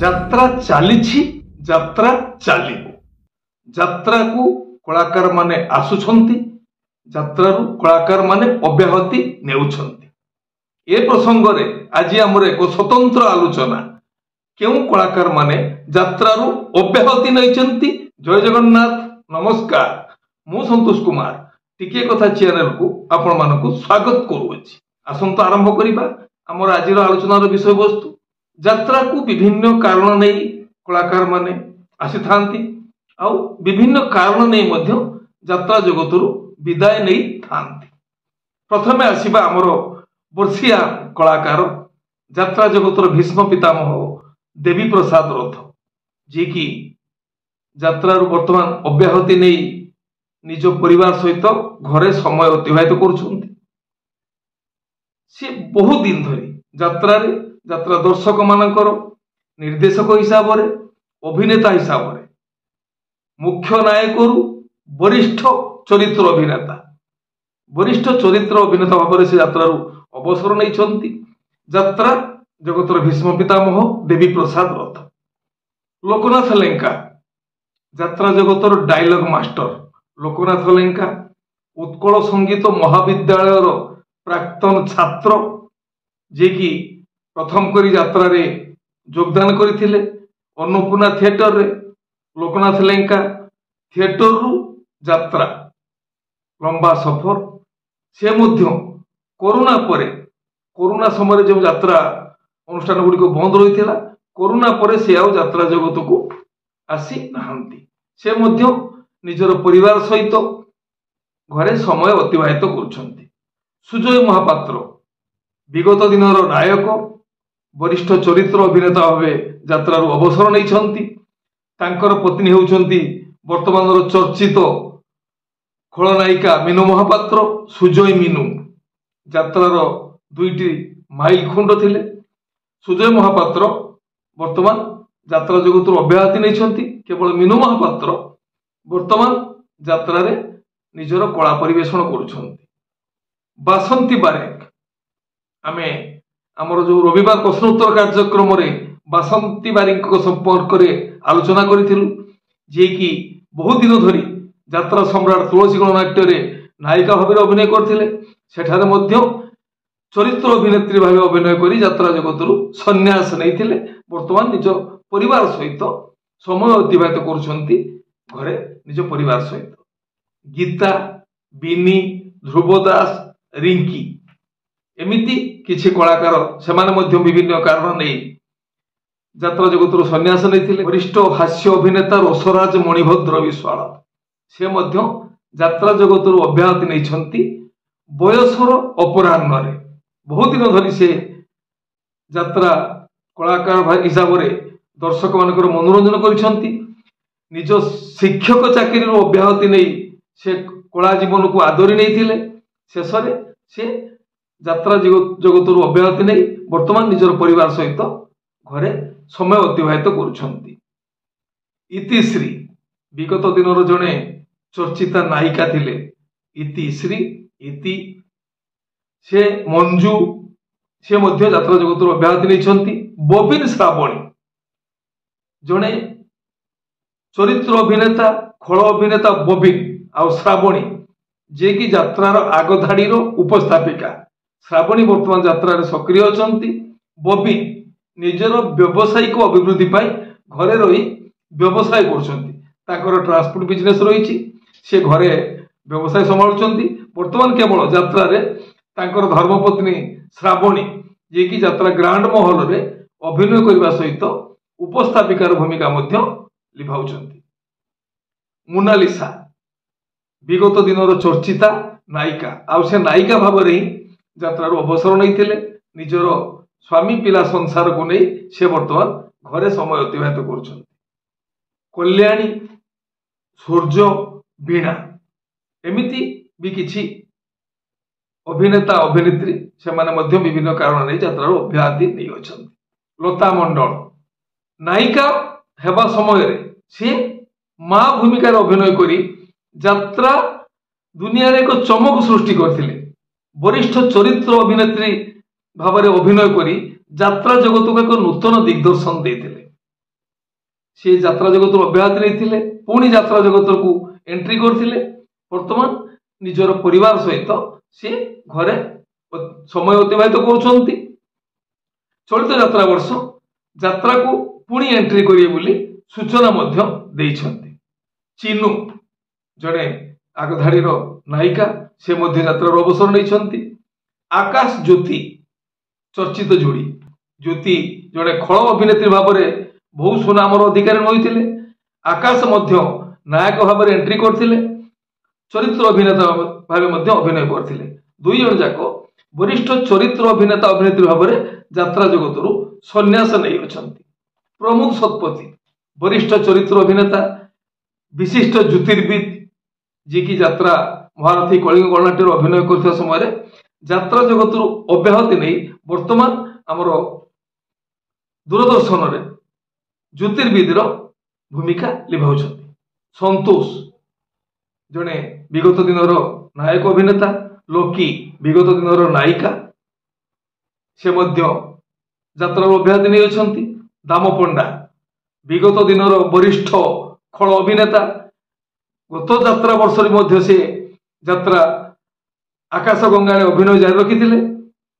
যাত্রা চালিছি যাত্রা চালিব যাত্রা কু কଳାକାର ମାନେ ଆସୁଛନ୍ତି ଯାତ୍ରାରୁ କଳାକାର ମାନେ ଅବ୍ୟାହତି ନେଉଛନ୍ତି। ଏ ପ୍ରସଙ୍ଗରେ ଆଜି ଆମର ଏକ ସ୍ୱତନ୍ତ୍ର ଆଲୋଚନା। କେଉଁ କଳାକାର ମାନେ ଯାତ୍ରାରୁ ଅବ୍ୟାହତି ନେଇଛନ୍ତି? ଜୟ ଜଗନ୍ନାଥ, ନମସ୍କାର। ମୁଁ ସନ୍ତୋଷ କୁମାର ଟିକିଏ କଥା ଚ୍ୟାନେଲକୁ ଆପଣମାନଙ୍କୁ ସ୍ୱାଗତ କରୁଅଛି। ଆସନ୍ତୁ ଆରମ୍ଭ କରିବା ଆମର ଆଜିର ଆଲୋଚନାର ବିଷୟବସ୍ତୁ। ଯାତ୍ରାକୁ ବିଭିନ୍ନ କାରଣ ନେଇ କଳାକାର ମାନେ ଆସିଥାନ୍ତି ଆଉ ବିଭିନ୍ନ କାରଣ ନେଇ ମଧ୍ୟ ଯାତ୍ରା ଜଗତରୁ ବିଦାୟ ନେଇଥାନ୍ତି। ପ୍ରଥମେ ଆସିବା ଆମର ବର୍ଷିଆ କଳାକାର ଯାତ୍ରା ଜଗତର ଭୀଷ୍ମ ପିତାମହ ଦେବୀ ପ୍ରସାଦ ରଥ, ଯିଏକି ଯାତ୍ରାରୁ ବର୍ତ୍ତମାନ ଅବ୍ୟାହତି ନେଇ ନିଜ ପରିବାର ସହିତ ଘରେ ସମୟ ଅତିବାହିତ କରୁଛନ୍ତି। ସେ ବହୁ ଦିନ ଧରି ଯାତ୍ରାରେ ଯାତ୍ରା ଦର୍ଶକ ମାନଙ୍କର ନିର୍ଦ୍ଦେଶକ ହିସାବରେ, ଅଭିନେତା ହିସାବରେ, ମୁଖ୍ୟ ନାୟକରୁ ବରିଷ୍ଠ ଚରିତ୍ର ଅଭିନେତା ଭାବରେ ସେ ଯାତ୍ରାରୁ ଅବସର ନେଇଛନ୍ତି। ଯାତ୍ରା ଜଗତର ଭୀଷ୍ମ ପିତାମହ ଦେବୀ ପ୍ରସାଦ ରଥ। ଲୋକନାଥ ଲେଙ୍କା ଯାତ୍ରା ଜଗତର ଡାଇଲଗ ମାଷ୍ଟର। ଲୋକନାଥ ଲେଙ୍କା ଉତ୍କଳ ସଙ୍ଗୀତ ମହାବିଦ୍ୟାଳୟର ପ୍ରାକ୍ତନ ଛାତ୍ର, ଯିଏକି ପ୍ରଥମ କରି ଯାତ୍ରାରେ ଯୋଗଦାନ କରିଥିଲେ। ଅନ୍ନପୂର୍ଣ୍ଣା ଥିଏଟରରେ ଲୋକନାଥ ଲେଙ୍କା ଥିଏଟରରୁ ଯାତ୍ରା ଲମ୍ବା ସଫର। ସେ ମଧ୍ୟ କରୋନା ସମୟରେ ଯେଉଁ ଯାତ୍ରା ଅନୁଷ୍ଠାନ ଗୁଡ଼ିକ ବନ୍ଦ ରହିଥିଲା, କରୋନା ପରେ ସେ ଆଉ ଯାତ୍ରା ଜଗତକୁ ଆସି ନାହାନ୍ତି। ସେ ମଧ୍ୟ ନିଜର ପରିବାର ସହିତ ଘରେ ସମୟ ଅତିବାହିତ କରୁଛନ୍ତି। ସୁଜୟ ମହାପାତ୍ର ବିଗତ ଦିନର ନାୟକ, ବରିଷ୍ଠ ଚରିତ୍ର ଅଭିନେତା ଭାବେ ଯାତ୍ରାରୁ ଅବସର ନେଇଛନ୍ତି। ତାଙ୍କର ପତ୍ନୀ ହେଉଛନ୍ତି ବର୍ତ୍ତମାନର ଚର୍ଚ୍ଚିତ ଖଳନାୟିକା ମିନୁ ମହାପାତ୍ର। ସୁଜୟ ମିନୁ ଯାତ୍ରାର ଦୁଇଟି ମାଇଲ ଖୁଣ୍ଡ ଥିଲେ। ସୁଜୟ ମହାପାତ୍ର ବର୍ତ୍ତମାନ ଯାତ୍ରା ଜଗତରୁ ଅବ୍ୟାହତି ନେଇଛନ୍ତି। କେବଳ ମିନୁ ମହାପାତ୍ର ବର୍ତ୍ତମାନ ଯାତ୍ରାରେ ନିଜର କଳା ପରିବେଷଣ କରୁଛନ୍ତି। ବାସନ୍ତୀ ବାରିକ, ଆମେ ଆମର ଯୋଉ ରବିବାର ପ୍ରଶ୍ନୋତ୍ତର କାର୍ଯ୍ୟକ୍ରମରେ ବାସନ୍ତୀ ବାରିକଙ୍କ ସମ୍ପର୍କରେ ଆଲୋଚନା କରିଥିଲୁ, ଯିଏକି ବହୁତ ଦିନ ଧରି ଯାତ୍ରା ସମ୍ରାଟ ତୁଳସୀ ଗଣନାଟ୍ୟରେ ନାୟିକା ଭାବରେ ଅଭିନୟ କରିଥିଲେ। ସେଠାରେ ମଧ୍ୟ ଚରିତ୍ର ଅଭିନେତ୍ରୀ ଭାବେ ଅଭିନୟ କରି ଯାତ୍ରା ଜଗତରୁ ସନ୍ନ୍ୟାସ ନେଇଥିଲେ। ବର୍ତ୍ତମାନ ନିଜ ପରିବାର ସହିତ ସମୟ ଅତିବାହିତ କରୁଛନ୍ତି ଘରେ ନିଜ ପରିବାର ସହିତ। ଗୀତା, ବିନି, ଧ୍ରୁବ ଦାସ, ରିଙ୍କି, ଏମିତି କିଛି କଳାକାର, ସେମାନେ ମଧ୍ୟ ବିଭିନ୍ନ କାରଣ ନେଇ ଯାତ୍ରା ଜଗତରୁ ସନ୍ନ୍ୟାସ ନେଇଥିଲେ। ବରିଷ୍ଠ ହାସ୍ୟ ଅଭିନେତା ରସରାଜ ମଣିଭଦ୍ର ବିଶ୍ୱାଳ, ସେ ମଧ୍ୟ ଯାତ୍ରା ଜଗତରୁ ଅବ୍ୟାହତି ନେଇଛନ୍ତି। ବୟସର ଅପରାହ୍ନରେ ବହୁତ ଦିନ ଧରି ସେ ଯାତ୍ରା କଳାକାର ହିସାବରେ ଦର୍ଶକ ମାନଙ୍କର ମନୋରଞ୍ଜନ କରିଛନ୍ତି। ନିଜ ଶିକ୍ଷକ ଚାକିରିରୁ ଅବ୍ୟାହତି ନେଇ ସେ କଳା ଜୀବନକୁ ଆଦରି ନେଇଥିଲେ। ଶେଷରେ ସେ ଯାତ୍ରା ଜଗତରୁ ଅବ୍ୟାହତି ନେଇ ବର୍ତ୍ତମାନ ନିଜର ପରିବାର ସହିତ ଘରେ ସମୟ ଅତିବାହିତ କରୁଛନ୍ତି। ଇତିଶ୍ରୀ ବିଗତ ଦିନର ଜଣେ ଚର୍ଚ୍ଚିତା ନାୟିକା ଥିଲେ। ଇତିଶ୍ରୀ, ସେ ମଞ୍ଜୁ, ସେ ମଧ୍ୟ ଯାତ୍ରା ଜଗତରୁ ଅବ୍ୟାହତି ନେଇଛନ୍ତି। ବବିନ ଶ୍ରାବଣୀ ଜଣେ ଚରିତ୍ର ଅଭିନେତା, ଖଳ ଅଭିନେତା ବବିନ ଆଉ ଶ୍ରାବଣୀ, ଯିଏକି ଯାତ୍ରାର ଆଗ ଧାଡିର ଉପସ୍ଥାପିକା। ଶ୍ରାବଣୀ ବର୍ତ୍ତମାନ ଯାତ୍ରାରେ ସକ୍ରିୟ ଅଛନ୍ତି। ବବିନ ନିଜର ବ୍ୟବସାୟିକ ଅଭିବୃଦ୍ଧି ପାଇଁ ଘରେ ରହି ବ୍ୟବସାୟ କରୁଛନ୍ତି। ତାଙ୍କର ଟ୍ରାନ୍ସପୋର୍ଟ ବିଜନେସ ରହିଛି, ସେ ଘରେ ବ୍ୟବସାୟ ସମ୍ଭାଳୁଛନ୍ତି। ବର୍ତ୍ତମାନ କେବଳ ଯାତ୍ରାରେ ତାଙ୍କର ଧର୍ମପତ୍ନୀ ଶ୍ରାବଣୀ, ଯିଏକି ଯାତ୍ରା ଗ୍ରାଣ୍ଡ ମହଲରେ ଅଭିନୟ କରିବା ସହିତ ଉପସ୍ଥାପିକାର ଭୂମିକା ମଧ୍ୟ ଲିଭାଉଛନ୍ତି। ମୋନାଲିସା ବିଗତ ଦିନର ଚର୍ଚ୍ଚିତା ନାୟିକା, ଆଉ ସେ ନାୟିକା ଭାବରେ ହିଁ ଯାତ୍ରାରୁ ଅବସର ନେଇଥିଲେ। ନିଜର ସ୍ୱାମୀ ପିଲା ସଂସାରକୁ ନେଇ ସେ ବର୍ତ୍ତମାନ ଘରେ ସମୟ ଅତିବାହିତ କରୁଛନ୍ତି। କଲ୍ୟାଣୀ, ସୂର୍ଯ୍ୟ, ବୀଣା, ଏମିତି ବି କିଛି ଅଭିନେତା ଅଭିନେତ୍ରୀ, ସେମାନେ ମଧ୍ୟ ବିଭିନ୍ନ କାରଣ ନେଇ ଯାତ୍ରାରୁ ଅବ୍ୟାହତି ନେଇଅଛନ୍ତି। ଲତା ମଣ୍ଡଳ ନାୟିକା ହେବା ସମୟରେ ସେ ମା ଭୂମିକାରେ ଅଭିନୟ କରି ଯାତ୍ରା ଦୁନିଆରେ ଏକ ଚମକ ସୃଷ୍ଟି କରିଥିଲେ। ବରିଷ୍ଠ ଚରିତ୍ର ଅଭିନେତ୍ରୀ ଭାବରେ ଅଭିନୟ କରି ଯାତ୍ରା ଜଗତକୁ ଏକ ନୂତନ ଦିଗ୍ଦର୍ଶନ ଦେଇଥିଲେ। से यात्रा जगत अब्याहति नहीं पुणी यात्रा जगत को एंट्री करथिले वर्तमान निजर परिवार सहित सी घरे समय अतिबाहित करुछंती। चलित यात्रा वर्ष यात्रा को पुणी एंट्री करिए बोली सूचना मध्य देइछंती। चिनू जड़े आगधाड़ीर नायिका से मध्य यात्रार अवसर नहीं। आकाश ज्योति चर्चित जोड़ी ज्योति जड़े खल अभिनेत्री भाव में बहु सुनामर अधिकारी होते आकाश मध्य नायक भाव में एंट्री करथिले चरित्र अभिनेता भाव अभिनय करथिले। दुई जन जाक वरिष्ठ चरित्र अभिनेता अभिनेत्री भाव में यात्रा जगत संन्यास नहीं अछंती। प्रमोद शतपथी वरिष्ठ चरित्र अभिनेता विशिष्ट ज्योतिर्विद जी की यात्रा महारथी कलिंग गणनाट्य अभिनय करथिबा समय यात्रा जगत अब्याहति नहीं वर्तमान आमर दूरदर्शन रे ज्योतिर्विदर भूमिका लिभाउछंती। संतोष जड़े विगत दिनर नायक अभिनेता लोकी विगत दिनर नायिका से मध्य यात्रा अब्याहति नहीं अछंती। दाम पंडा विगत दिनर वरिष्ठ खल अभिनेता गत यात्रा वर्ष मध्य से यात्रा आकाश गंगा अभिनय जारी रखी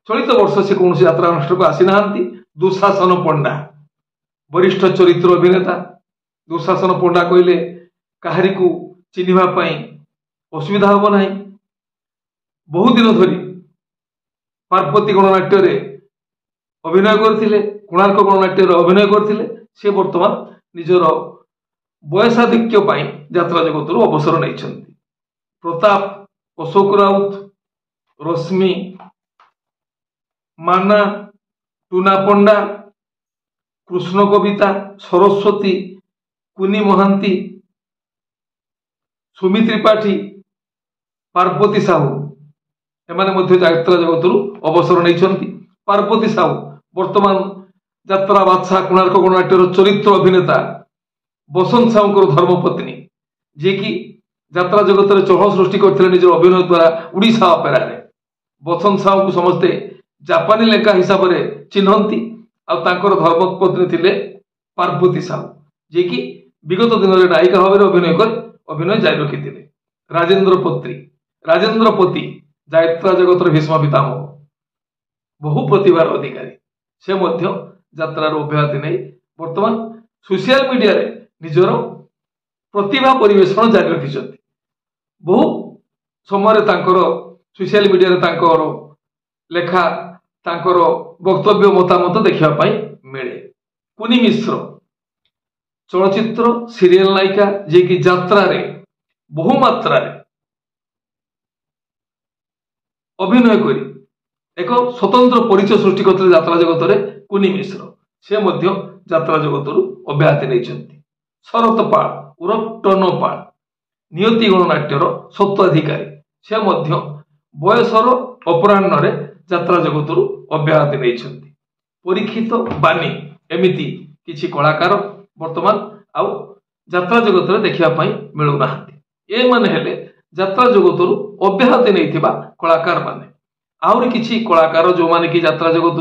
चलित वर्ष से कौन यात्रा अनुष्ठान को आसी ना। दुशासन पंडा वरिष्ठ चरित्र अभिनेता दुशासन पंडा कहले कहारी को चिन्हवाई असुविधा हम ना। बहु दिन धरी पार्वती गणनाट्य अभिनय करथिले कोणार्क गणनाट्य अभिनय करथिले से वर्तमान निजर बयसाधिक्य यात्रा जगत अवसर नहीं। प्रताप अशोक राउत रश्मि माना टूना पंडा कृष्ण कविता सरस्वती कुनी महांती सुमी त्रिपाठी पार्वती साहू एमाने मध्य यात्रा जगत अवसर नहीं। पार्वती साहू वर्तमान यात्रा बादशाह कोणार्क गणनाट्यर चरित्र अभिनेता बसंत साहू धर्मपत्नी जी की यात्रा जगत में चढ़ सृष्टि करते निजर अभिनय द्वारा उड़ीसा अपेरा रे। बसंत साहू को समस्ते जापानी लेखा हिसाब से चिन्हती धर्मपत्नी थिले पार्वती साहू जी की विगत दिन में नायिका भाव में अभिनय जारी रखी। राजेंद्र पति यात्रा जगत भीष्म पितामह बहु प्रतिभार अधिकारी से मध्य यात्रार अब्याहति नहीं वर्तमान सोशल मीडिया रे निजर प्रतिभा परिवेषण जारी रखिछंती। बहु समय सोशल मीडिया रे तांकर लेखा तांकर वक्तव्य मतामत देखा मिले। कुनी मिश्र चलचित्र सीरियल नायिका जी की यात्रा रे बहुमात्रा अभिनय करी एक स्वतंत्र परिचय सृष्टि करते यात्रा जगत रे कुनी मिश्र से मध्य यात्रा जगत अब्याहति नहीं। शरत पाल उर्फ टनो पाल नियति गणनाट्यर सत्वाधिकारी से मध्य बयसर अपराह्न रे यात्रा जगत अब्याहति नहीं। परीक्षित बानी एमिति किछि कलाकार वर्तमान आउ यात्रा जगत रे देखिया मिलूना। ए माने हेले यात्रा जगत अब्याहति नहीं कलाकार माने। आउरी किछि कलाकार जो माने कि यात्रा जगत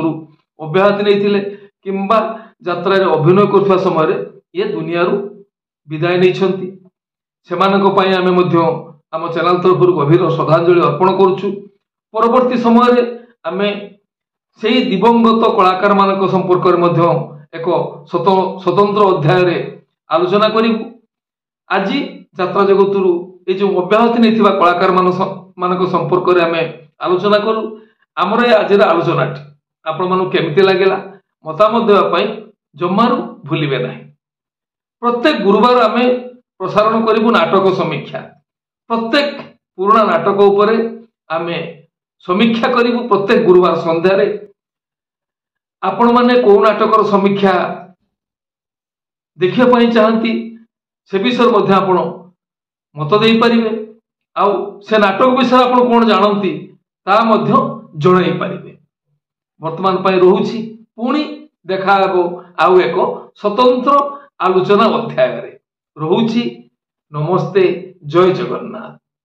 अब्याहति नहीं किंबा यात्रा रे अभिनय करथुवा समय रे ये दुनिया विदाय नहीं। आम चैनल तरफ गभीर श्रद्धांजलि अर्पण करुचु। परवर्ती समय आमे से दिवंगत कलाकार मान संपर्क एक स्वतंत्र अध्याय रे आलोचना करूँ। आज यात्रा जगत ये जो अब्याहति नहीं कलाकार मान संपर्क में आम आलोचना करूँ। आमर आज आलोचना आपण मानू केमती लगे मतामत देवाई जमारू भूलिबे ना। प्रत्येक गुरुवार आम प्रसारण करूँ नाटक समीक्षा। प्रत्येक पुराणा नाटक उपरे आम समीक्षा करूँ। प्रत्येक गुरुवार संध्यारे आपण माने को नाटकर समीक्षा देखिया चाहती से विषय मध्य आपण मत दे पारिबे। आउ से नाटक विषय आपण कोन जानती ता मध्य जणाई पारिबे। वर्तमान पाई रहुछि पुणी देखा आउ एक स्वतंत्र आलोचना अध्याय रे रहुछि। नमस्ते, जय जगन्नाथ।